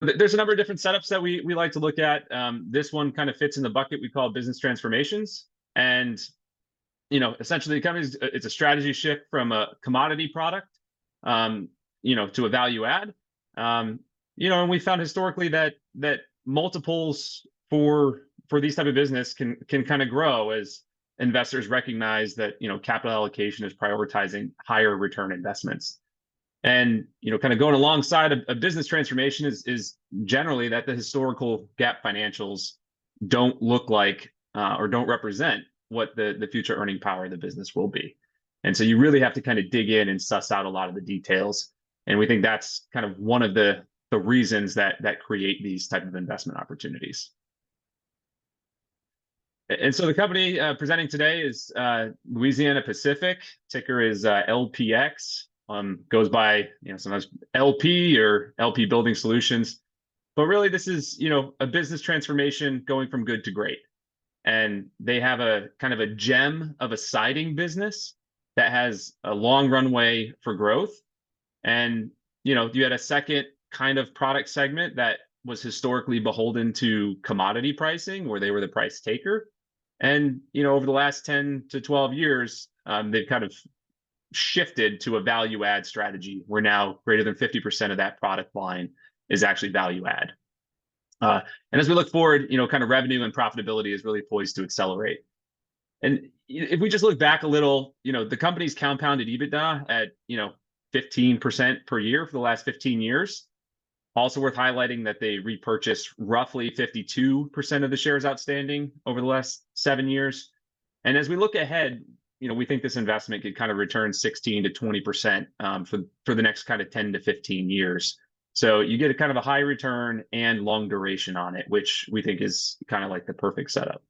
there's a number of different setups that we like to look at. This one kind of fits in the bucket we call business transformations. And, essentially the company's, it's a strategy shift from a commodity product, to a value add. And we found historically that multiples for these type of business can kind of grow as investors recognize that, capital allocation is prioritizing higher return investments. And kind of going alongside a business transformation is generally that the historical GAAP financials don't look like or don't represent what the future earning power of the business will be. And so you really have to kind of dig in and suss out a lot of the details. And we think that's kind of one of the reasons that create these type of investment opportunities. And so the company presenting today is Louisiana-Pacific. Ticker is LPX. Goes by sometimes LP or LP Building Solutions, but really this is a business transformation going from good to great. And they have a kind of a gem of a siding business that has a long runway for growth. And you had a second kind of product segment that was historically beholden to commodity pricing, where they were the price taker. And over the last 10 to 12 years, they've kind of shifted to a value add strategy, where now greater than 50% of that product line is actually value add. And as we look forward, kind of revenue and profitability is really poised to accelerate. And if we just look back a little, the company's compounded EBITDA at 15% per year for the last 15 years. Also worth highlighting that they repurchased roughly 52% of the shares outstanding over the last 7 years. And as we look ahead, we think this investment could kind of return 16 to 20% for the next kind of 10 to 15 years. So you get a kind of a high return and long duration on it, which we think is kind of like the perfect setup.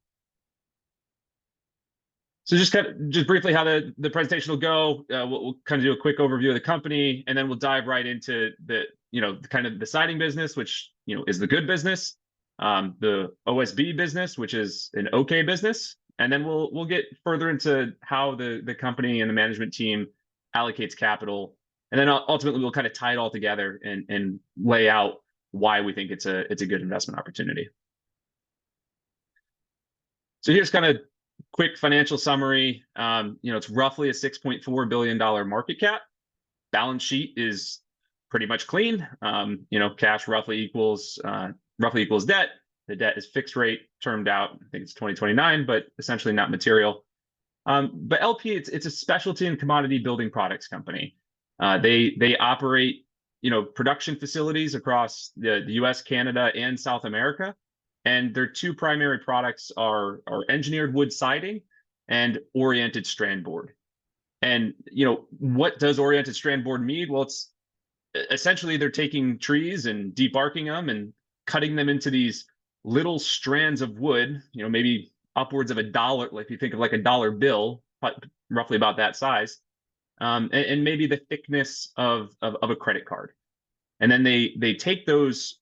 So just briefly how the presentation will go. We'll kind of do a quick overview of the company, and then we'll dive right into the kind of the siding business, which is the good business, the OSB business, which is an okay business. And then we'll get further into how the company and the management team allocates capital. And then ultimately we'll kind of tie it all together and lay out why we think it's a good investment opportunity. So here's kind of quick financial summary. It's roughly a $6.4 billion market cap. Balance sheet is pretty much clean. Cash roughly equals debt. The debt is fixed rate, termed out. I think it's 2029, but essentially not material. But LP, it's a specialty and commodity building products company. They operate, production facilities across the U.S., Canada, and South America. And their two primary products are engineered wood siding and oriented strand board. And what does oriented strand board mean? Well, it's essentially they're taking trees and debarking them and cutting them into these little strands of wood, maybe upwards of $1, like you think of like a dollar bill, roughly about that size, and maybe the thickness of a credit card. And then they take those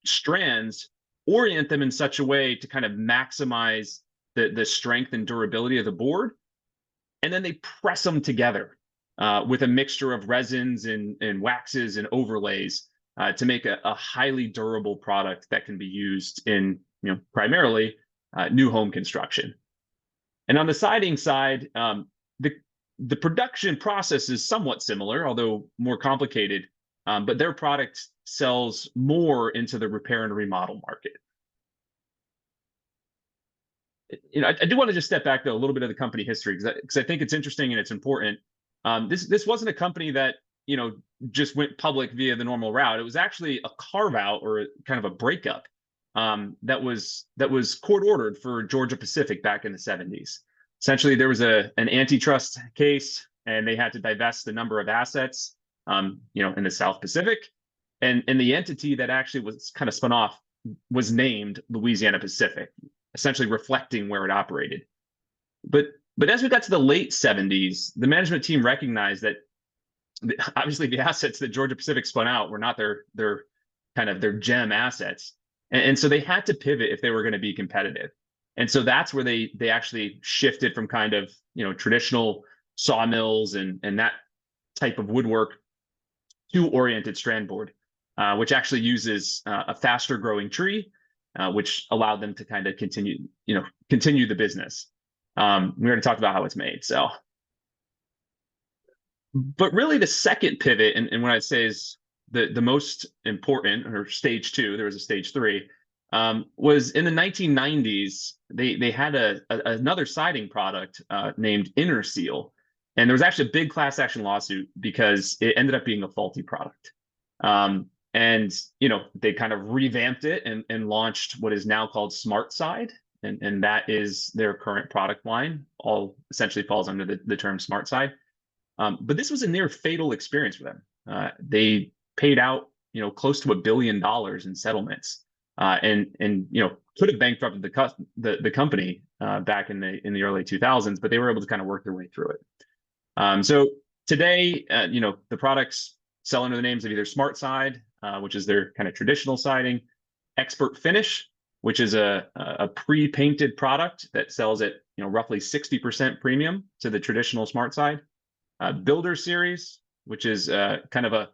strands, orient them in such a way to kind of maximize the strength and durability of the board, and then they press them together with a mixture of resins and waxes and overlays to make a highly durable product that can be used in primarily new home construction. And on the siding side, the production process is somewhat similar, although more complicated, but their product sells more into the repair and remodel market. I do want to just step back though a little bit of the company history, because I think it's interesting and it's important. This wasn't a company that just went public via the normal route. It was actually a carve out or kind of a breakup that was court ordered for Georgia-Pacific back in the 70s. Essentially, there was an antitrust case, and they had to divest a number of assets, in the South Pacific, and the entity that actually was kind of spun off was named Louisiana-Pacific, essentially reflecting where it operated. But as we got to the late 70s, the management team recognized that obviously the assets that Georgia-Pacific spun out were not their gem assets, and so they had to pivot if they were going to be competitive. And so that's where they actually shifted from kind of traditional sawmills and that type of woodwork to oriented strand board. which actually uses a faster growing tree, which allowed them to kind of continue the business. We already talked about how it's made. So, but really the second pivot, and what I'd say is the most important, or stage two, there was a stage three, was in the 1990s. They had another siding product named Inner Seal, and there was actually a big class action lawsuit because it ended up being a faulty product. And they kind of revamped it and launched what is now called Smart Side, and that is their current product line. All essentially falls under the term Smart Side. But this was a near fatal experience for them. They paid out close to $1 billion in settlements, and could have bankrupted the company back in the early 2000s, but they were able to kind of work their way through it. So today, the products sell under the names of either Smart Side, which is their kind of traditional siding, Expert Finish, which is a pre-painted product that sells at roughly 60% premium to the traditional Smart Side, Builder Series, which is kind of a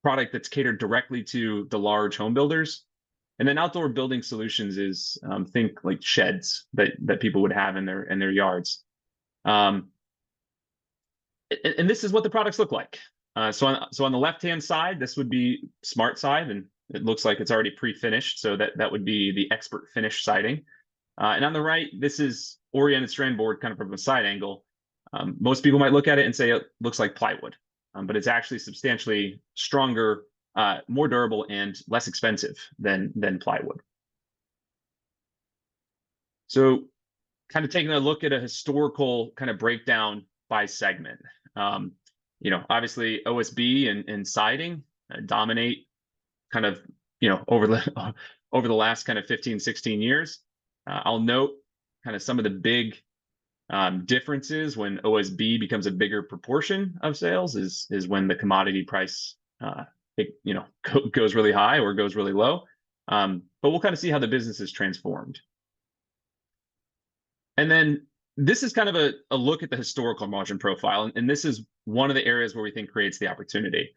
product that's catered directly to the large home builders. And then Outdoor Building Solutions is think like sheds that people would have in their yards. And this is what the products look like. So on the left-hand side, this would be Smart Side, and it looks like it's already pre-finished. So that would be the Expert Finish siding. And on the right, this is oriented strand board, kind of from a side angle. Most people might look at it and say it looks like plywood, but it's actually substantially stronger, more durable, and less expensive than plywood. So kind of taking a look at a historical kind of breakdown by segment. Obviously OSB and siding dominate kind of, over the last kind of 15, 16 years. I'll note kind of some of the big differences when OSB becomes a bigger proportion of sales is when the commodity price goes really high or goes really low. But we'll kind of see how the business is transformed. And then this is kind of a look at the historical margin profile, and this is one of the areas where we think creates the opportunity.